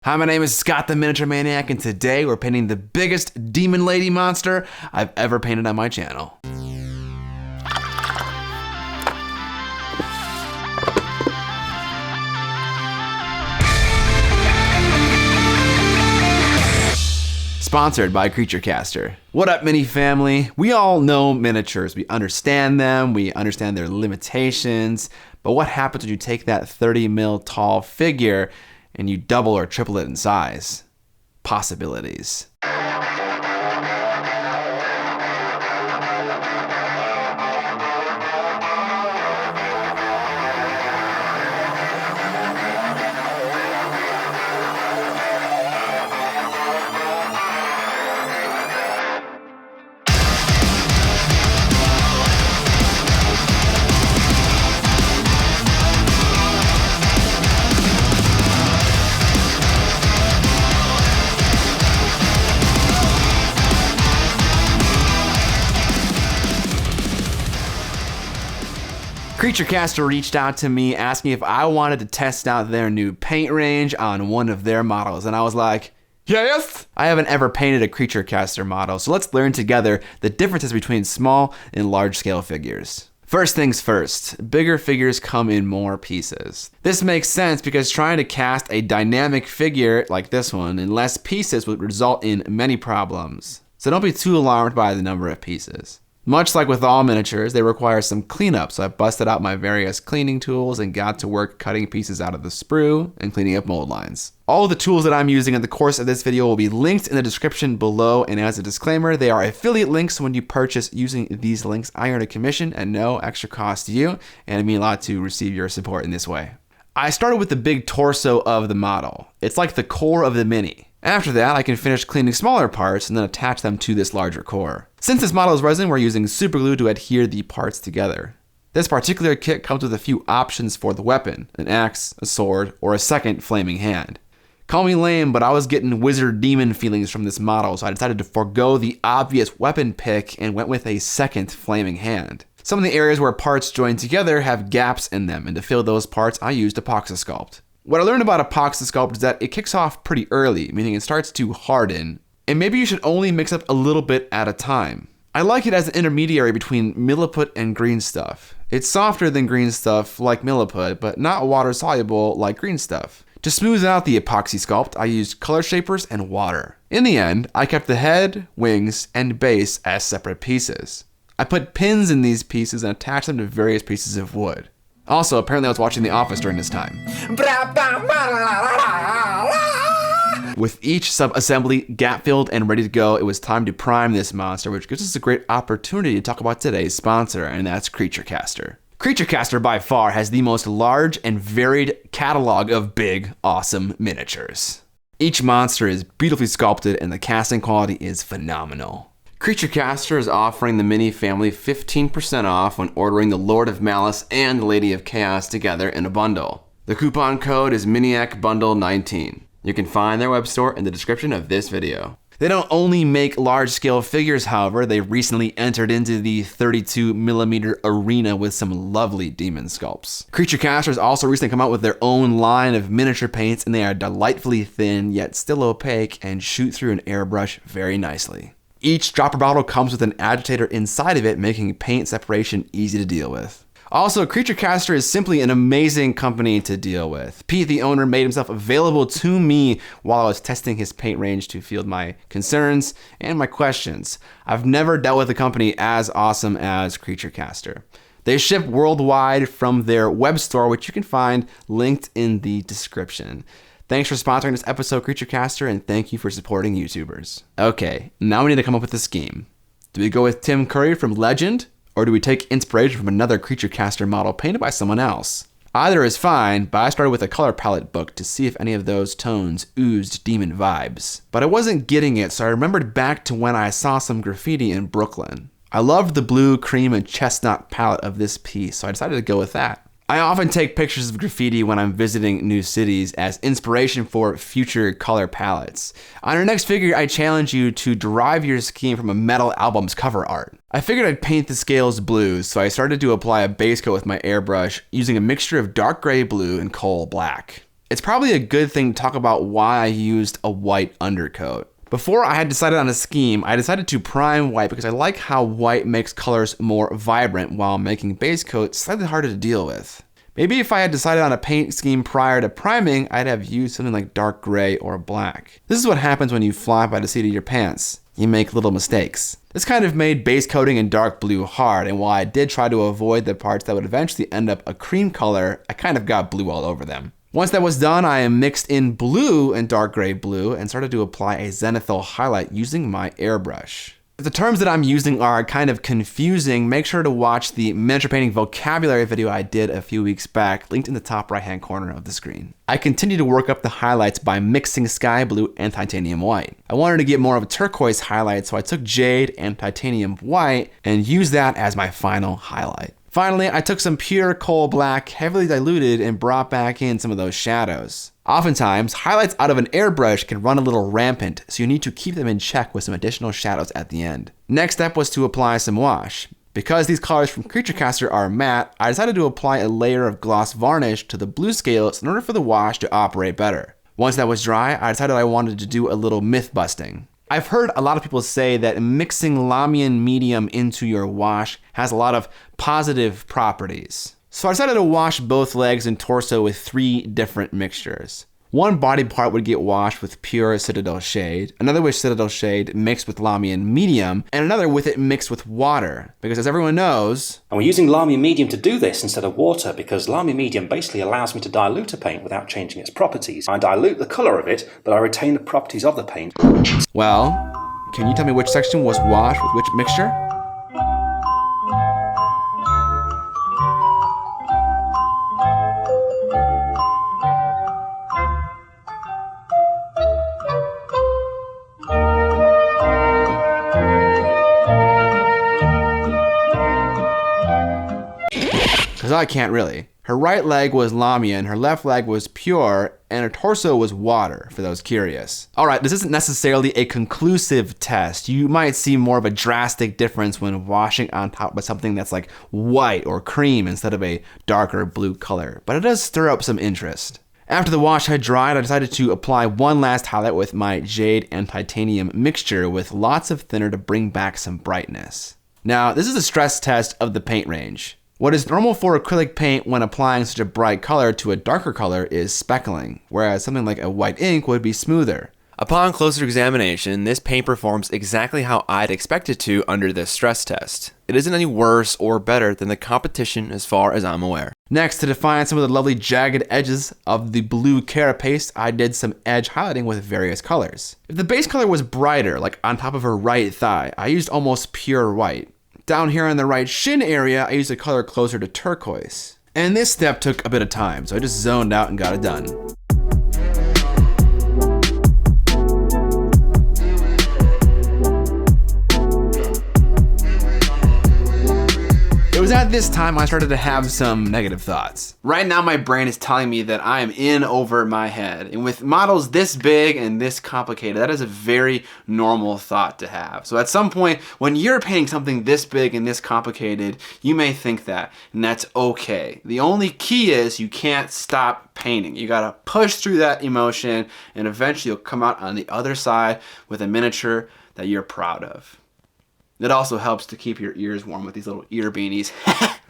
Hi, my name is Scott the Miniature Maniac, and today we're painting the biggest demon lady monster I've ever painted on my channel. Sponsored by Creature Caster. What up, mini family? We all know miniatures. We understand them, we understand their limitations, but what happens when you take that 30 mil tall figure and you double or triple it in size? Possibilities. Creature Caster reached out to me asking if I wanted to test out their new paint range on one of their models, and I was like, yes! I haven't ever painted a Creature Caster model, so let's learn together the differences between small and large scale figures. First things first, bigger figures come in more pieces. This makes sense because trying to cast a dynamic figure like this one in less pieces would result in many problems. So don't be too alarmed by the number of pieces. Much like with all miniatures, they require some cleanup, so I busted out my various cleaning tools and got to work cutting pieces out of the sprue and cleaning up mold lines. All of the tools that I'm using in the course of this video will be linked in the description below, and as a disclaimer, they are affiliate links, so when you purchase using these links, I earn a commission at no extra cost to you, and it means a lot to receive your support in this way. I started with the big torso of the model. It's like the core of the Mini. After that, I can finish cleaning smaller parts and then attach them to this larger core. Since this model is resin, we're using super glue to adhere the parts together. This particular kit comes with a few options for the weapon: an axe, a sword, or a second flaming hand. Call me lame, but I was getting wizard demon feelings from this model, so I decided to forego the obvious weapon pick and went with a second flaming hand. Some of the areas where parts join together have gaps in them, and to fill those parts, I used epoxy sculpt. What I learned about epoxy sculpt is that it kicks off pretty early, meaning it starts to harden, and maybe you should only mix up a little bit at a time. I like it as an intermediary between milliput and green stuff. It's softer than green stuff like milliput, but not water soluble like green stuff. To smooth out the epoxy sculpt, I used color shapers and water. In the end, I kept the head, wings, and base as separate pieces. I put pins in these pieces and attached them to various pieces of wood. Also, apparently I was watching The Office during this time. With each sub-assembly gap-filled and ready to go, it was time to prime this monster, which gives us a great opportunity to talk about today's sponsor, and that's Creature Caster. Creature Caster by far has the most large and varied catalog of big, awesome miniatures. Each monster is beautifully sculpted and the casting quality is phenomenal. Creature Caster is offering the Mini family 15% off when ordering the Lord of Malice and the Lady of Chaos together in a bundle. The coupon code is Miniac Bundle 19. You can find their web store in the description of this video. They don't only make large-scale figures, however, they recently entered into the 32mm arena with some lovely demon sculpts. Creature Caster has also recently come out with their own line of miniature paints, and they are delightfully thin, yet still opaque, and shoot through an airbrush very nicely. Each dropper bottle comes with an agitator inside of it, making paint separation easy to deal with. Also, Creature Caster is simply an amazing company to deal with. Pete, the owner, made himself available to me while I was testing his paint range to field my concerns and my questions. I've never dealt with a company as awesome as Creature Caster. They ship worldwide from their web store, which you can find linked in the description. Thanks for sponsoring this episode, Creature Caster, and thank you for supporting YouTubers. Okay, now we need to come up with a scheme. Do we go with Tim Curry from Legend, or do we take inspiration from another Creature Caster model painted by someone else? Either is fine, but I started with a color palette book to see if any of those tones oozed demon vibes. But I wasn't getting it, so I remembered back to when I saw some graffiti in Brooklyn. I loved the blue, cream, and chestnut palette of this piece, so I decided to go with that. I often take pictures of graffiti when I'm visiting new cities as inspiration for future color palettes. On our next figure, I challenge you to derive your scheme from a metal album's cover art. I figured I'd paint the scales blue, so I started to apply a base coat with my airbrush using a mixture of dark gray blue and coal black. it's probably a good thing to talk about why I used a white undercoat. Before I had decided on a scheme, I decided to prime white because I like how white makes colors more vibrant while making base coat slightly harder to deal with. Maybe if I had decided on a paint scheme prior to priming, I'd have used something like dark gray or black. This is what happens when you fly by the seat of your pants. You make little mistakes. This kind of made base coating in dark blue hard, and while I did try to avoid the parts that would eventually end up a cream color, I kind of got blue all over them. Once that was done, I mixed in blue and dark gray blue and started to apply a zenithal highlight using my airbrush. If the terms that I'm using are kind of confusing, make sure to watch the miniature painting vocabulary video I did a few weeks back, linked in the top right hand corner of the screen. I continued to work up the highlights by mixing sky blue and titanium white. I wanted to get more of a turquoise highlight, so I took jade and titanium white and used that as my final highlight. Finally, I took some pure coal black, heavily diluted, and brought back in some of those shadows. Oftentimes, highlights out of an airbrush can run a little rampant, so you need to keep them in check with some additional shadows at the end. Next step was to apply some wash. Because these colors from Creature Caster are matte, I decided to apply a layer of gloss varnish to the blue scales in order for the wash to operate better. Once that was dry, I decided I wanted to do a little myth busting. I've heard a lot of people say that mixing Lamian medium into your wash has a lot of positive properties. So I decided to wash both legs and torso with 3 different mixtures. One body part would get washed with pure Citadel shade, another with Citadel shade mixed with Lamian medium, and another with it mixed with water. Because as everyone knows... And we're using Lamian medium to do this instead of water because Lamian medium basically allows me to dilute a paint without changing its properties. I dilute the colour of it, but I retain the properties of the paint. Well, can you tell me which section was washed with which mixture? Because I can't really. Her right leg was Lamian, her left leg was pure, and her torso was water, for those curious. Alright, this isn't necessarily a conclusive test. You might see more of a drastic difference when washing on top of something that's like white or cream instead of a darker blue color, but it does stir up some interest. After the wash had dried, I decided to apply one last highlight with my jade and titanium mixture with lots of thinner to bring back some brightness. Now, this is a stress test of the paint range. What is normal for acrylic paint when applying such a bright color to a darker color is speckling, whereas something like a white ink would be smoother. Upon closer examination, this paint performs exactly how I'd expect it to under this stress test. It isn't any worse or better than the competition as far as I'm aware. Next, to define some of the lovely jagged edges of the blue carapace, I did some edge highlighting with various colors. If the base color was brighter, like on top of her right thigh, I used almost pure white. Down here on the right shin area, I used a color closer to turquoise. And this step took a bit of time, so I just zoned out and got it done. It was at this time I started to have some negative thoughts. Right now my brain is telling me that I am in over my head. And with models this big and this complicated, that is a very normal thought to have. So at some point, when you're painting something this big and this complicated, you may think that, and that's okay. The only key is you can't stop painting. You gotta push through that emotion, and eventually you'll come out on the other side with a miniature that you're proud of. It also helps to keep your ears warm with these little ear beanies.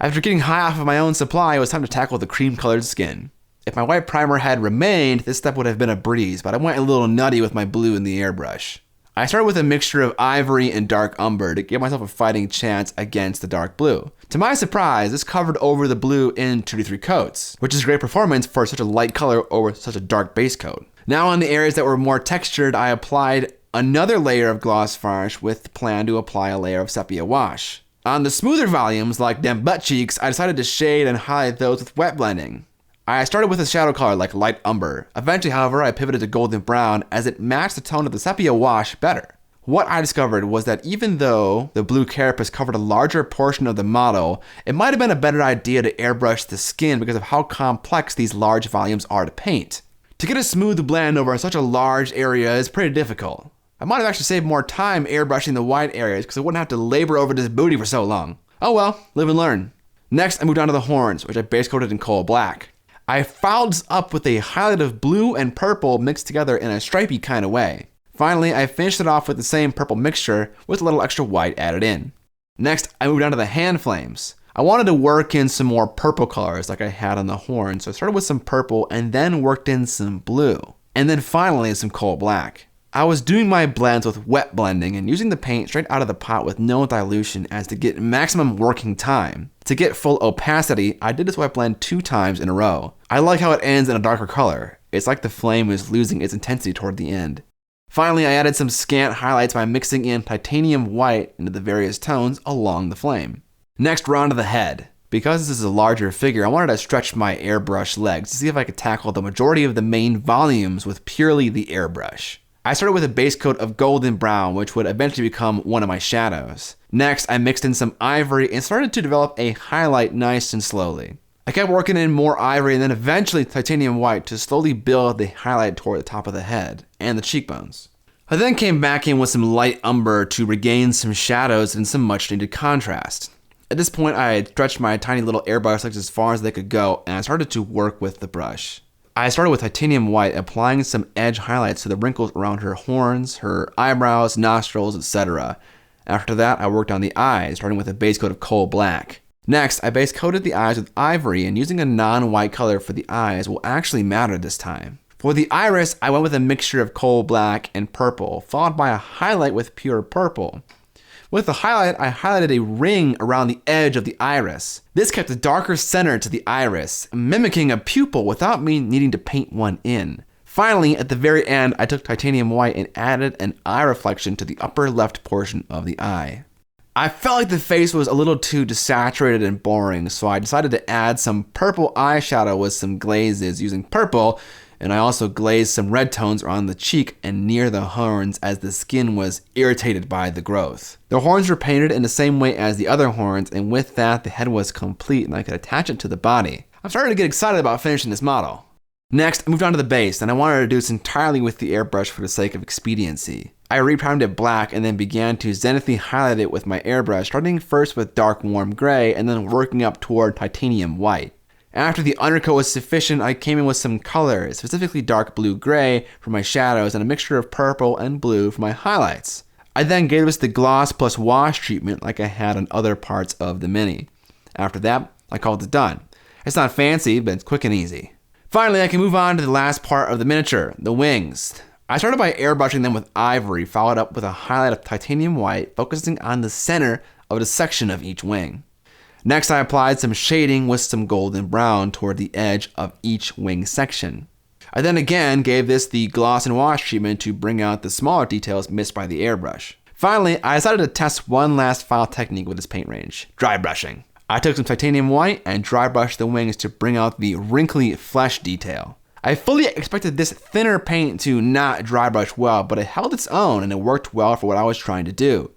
After getting high off of my own supply, it was time to tackle the cream-colored skin. If my white primer had remained, this step would have been a breeze, but I went a little nutty with my blue in the airbrush. I started with a mixture of ivory and dark umber to give myself a fighting chance against the dark blue. To my surprise, this covered over the blue in 2 to 3 coats, which is great performance for such a light color over such a dark base coat. Now on the areas that were more textured, I applied another layer of gloss varnish with the plan to apply a layer of sepia wash. On the smoother volumes, like them butt cheeks, I decided to shade and highlight those with wet blending. I started with a shadow color like light umber. Eventually, however, I pivoted to golden brown as it matched the tone of the sepia wash better. What I discovered was that even though the blue carapace covered a larger portion of the model, it might have been a better idea to airbrush the skin because of how complex these large volumes are to paint. To get a smooth blend over such a large area is pretty difficult. I might have actually saved more time airbrushing the white areas because I wouldn't have to labor over this booty for so long. Oh well, live and learn. Next, I moved on to the horns, which I base coated in coal black. I followed this up with a highlight of blue and purple mixed together in a stripey kind of way. Finally, I finished it off with the same purple mixture with a little extra white added in. Next, I moved on to the hand flames. I wanted to work in some more purple colors like I had on the horn, so I started with some purple and then worked in some blue. And then finally some coal black. I was doing my blends with wet blending and using the paint straight out of the pot with no dilution as to get maximum working time. To get full opacity, I did this wet blend 2 times in a row. I like how it ends in a darker color. It's like the flame is losing its intensity toward the end. Finally, I added some scant highlights by mixing in titanium white into the various tones along the flame. Next, we're on to the head. Because this is a larger figure, I wanted to stretch my airbrush legs to see if I could tackle the majority of the main volumes with purely the airbrush. I started with a base coat of golden brown, which would eventually become one of my shadows. Next, I mixed in some ivory and started to develop a highlight nice and slowly. I kept working in more ivory and then eventually titanium white to slowly build the highlight toward the top of the head and the cheekbones. I then came back in with some light umber to regain some shadows and some much needed contrast. At this point, I had stretched my tiny little airbrush legs as far as they could go, and I started to work with the brush. I started with titanium white, applying some edge highlights to the wrinkles around her horns, her eyebrows, nostrils, etc. After that, I worked on the eyes, starting with a base coat of coal black. Next, I base coated the eyes with ivory, and using a non-white color for the eyes will actually matter this time. For the iris, I went with a mixture of coal black and purple, followed by a highlight with pure purple. With the highlight, I highlighted a ring around the edge of the iris. This kept a darker center to the iris, mimicking a pupil without me needing to paint one in. Finally, at the very end, I took titanium white and added an eye reflection to the upper left portion of the eye. I felt like the face was a little too desaturated and boring, so I decided to add some purple eyeshadow with some glazes using purple, and I also glazed some red tones around the cheek and near the horns as the skin was irritated by the growth. The horns were painted in the same way as the other horns, and with that the head was complete and I could attach it to the body. I'm starting to get excited about finishing this model. Next, I moved on to the base, and I wanted to do this entirely with the airbrush for the sake of expediency. I reprimed it black and then began to zenithly highlight it with my airbrush, starting first with dark warm gray and then working up toward titanium white. After the undercoat was sufficient, I came in with some colors, specifically dark blue-gray for my shadows and a mixture of purple and blue for my highlights. I then gave this the gloss plus wash treatment like I had on other parts of the Mini. After that, I called it done. It's not fancy, but it's quick and easy. Finally, I can move on to the last part of the miniature, the wings. I started by airbrushing them with ivory, followed up with a highlight of titanium white, focusing on the center of the section of each wing. Next, I applied some shading with some golden brown toward the edge of each wing section. I then again gave this the gloss and wash treatment to bring out the smaller details missed by the airbrush. Finally, I decided to test one last final technique with this paint range, dry brushing. I took some titanium white and dry brushed the wings to bring out the wrinkly flesh detail. I fully expected this thinner paint to not dry brush well, but it held its own and it worked well for what I was trying to do.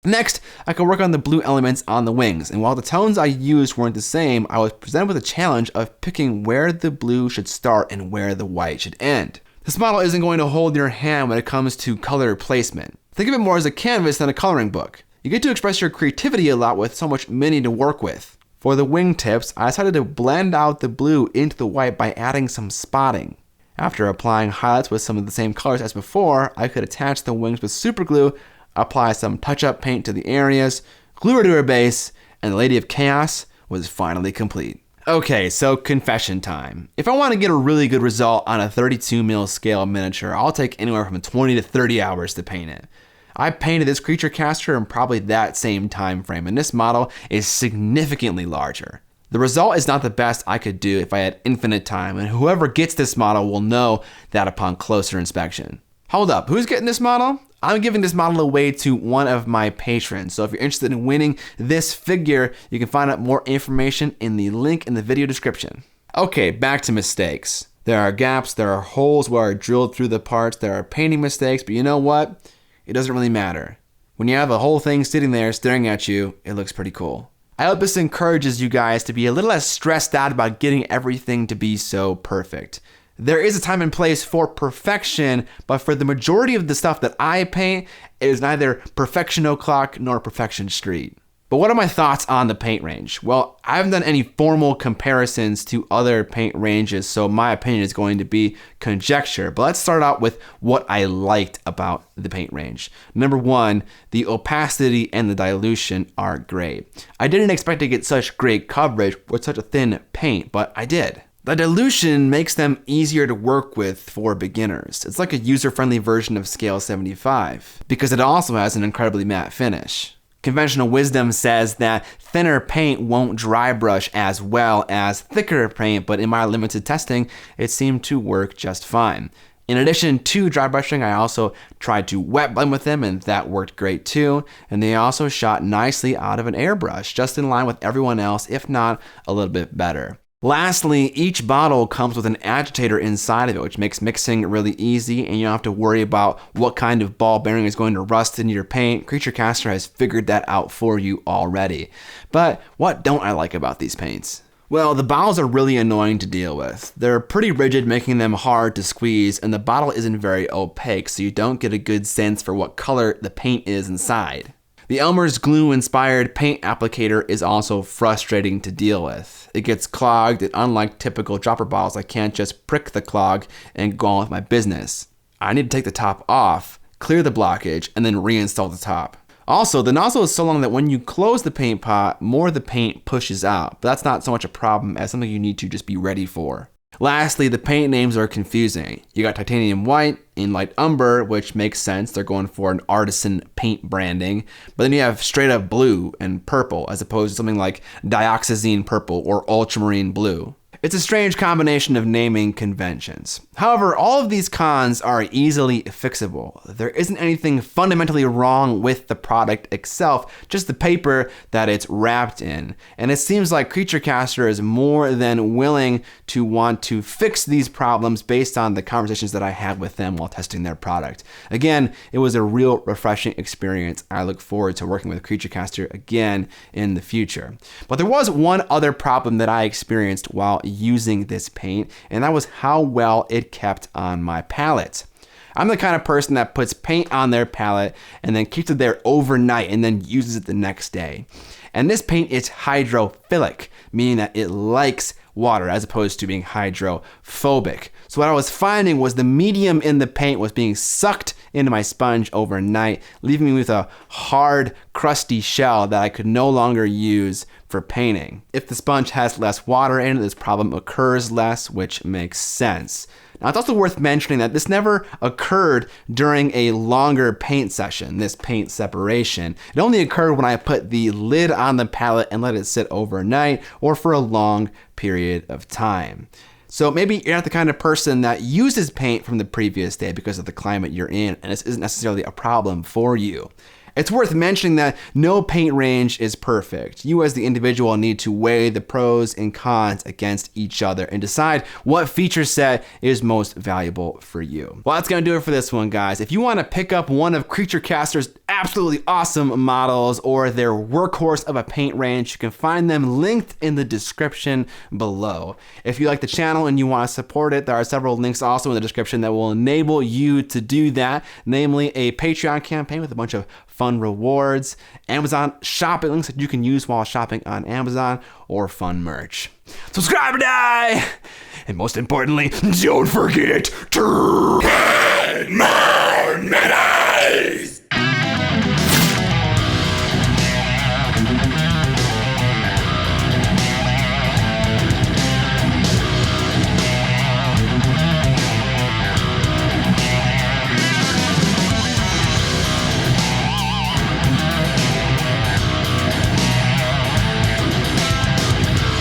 Next, I could work on the blue elements on the wings, and while the tones I used weren't the same, I was presented with a challenge of picking where the blue should start and where the white should end. This model isn't going to hold your hand when it comes to color placement. Think of it more as a canvas than a coloring book. You get to express your creativity a lot with so much Mini to work with. For the wingtips, I decided to blend out the blue into the white by adding some spotting. After applying highlights with some of the same colors as before, I could attach the wings with super glue, apply some touch-up paint to the areas, glue her to her base, and the Lady of Chaos was finally complete. Okay, so confession time. If I want to get a really good result on a 32mm scale miniature, I'll take anywhere from 20 to 30 hours to paint it. I painted this creature caster in probably that same time frame, and this model is significantly larger. The result is not the best I could do if I had infinite time, and whoever gets this model will know that upon closer inspection. Hold up, who's getting this model? I'm giving this model away to one of my patrons, so if you're interested in winning this figure, you can find out more information in the link in the video description. Okay, back to mistakes. There are gaps, there are holes where I drilled through the parts, there are painting mistakes, but you know what? It doesn't really matter. When you have the whole thing sitting there staring at you, it looks pretty cool. I hope this encourages you guys to be a little less stressed out about getting everything to be so perfect. There is a time and place for perfection, but for the majority of the stuff that I paint, it is neither perfection o'clock nor perfection street. But what are my thoughts on the paint range? Well, I haven't done any formal comparisons to other paint ranges, so my opinion is going to be conjecture. But let's start out with what I liked about the paint range. Number one, the opacity and the dilution are great. I didn't expect to get such great coverage with such a thin paint, but I did. The dilution makes them easier to work with for beginners. It's like a user-friendly version of Scale 75, because it also has an incredibly matte finish. Conventional wisdom says that thinner paint won't dry brush as well as thicker paint, but in my limited testing, it seemed to work just fine. In addition to dry brushing, I also tried to wet blend with them, and that worked great too. And they also shot nicely out of an airbrush, just in line with everyone else, if not a little bit better. Lastly, each bottle comes with an agitator inside of it, which makes mixing really easy, and you don't have to worry about what kind of ball bearing is going to rust in your paint. Creature Caster has figured that out for you already. But what don't I like about these paints? Well, the bottles are really annoying to deal with. They're pretty rigid, making them hard to squeeze, and the bottle isn't very opaque, so you don't get a good sense for what color the paint is inside. The Elmer's glue-inspired paint applicator is also frustrating to deal with. It gets clogged, and unlike typical dropper bottles, I can't just prick the clog and go on with my business. I need to take the top off, clear the blockage, and then reinstall the top. Also, the nozzle is so long that when you close the paint pot, more of the paint pushes out, but that's not so much a problem as something you need to just be ready for. Lastly, the paint names are confusing. You got titanium white and light umber, which makes sense. They're going for an artisan paint branding. But then you have straight up blue and purple, as opposed to something like dioxazine purple or ultramarine blue. It's a strange combination of naming conventions. However, all of these cons are easily fixable. There isn't anything fundamentally wrong with the product itself, just the paper that it's wrapped in. And it seems like Creature Caster is more than willing to want to fix these problems based on the conversations that I had with them while testing their product. Again, it was a real refreshing experience. I look forward to working with Creature Caster again in the future. But there was one other problem that I experienced while using this paint, and that was how well it kept on my palette. I'm the kind of person that puts paint on their palette and then keeps it there overnight and then uses it the next day. And this paint is hydrophilic, meaning that it likes water as opposed to being hydrophobic. So what I was finding was the medium in the paint was being sucked into my sponge overnight, leaving me with a hard, crusty shell that I could no longer use for painting. If the sponge has less water in it, this problem occurs less, which makes sense. Now, it's also worth mentioning that this never occurred during a longer paint session, this paint separation. It only occurred when I put the lid on the palette and let it sit overnight or for a long period of time. So maybe you're not the kind of person that uses paint from the previous day because of the climate you're in, and this isn't necessarily a problem for you. It's worth mentioning that no paint range is perfect. You as the individual need to weigh the pros and cons against each other and decide what feature set is most valuable for you. Well, that's gonna do it for this one, guys. If you wanna pick up one of Creature Caster's absolutely awesome models or their workhorse of a paint range, you can find them linked in the description below. If you like the channel and you wanna support it, there are several links also in the description that will enable you to do that, namely a Patreon campaign with a bunch of fun rewards, Amazon shopping links that you can use while shopping on Amazon, or fun merch. Subscribe or die! And most importantly, don't forget to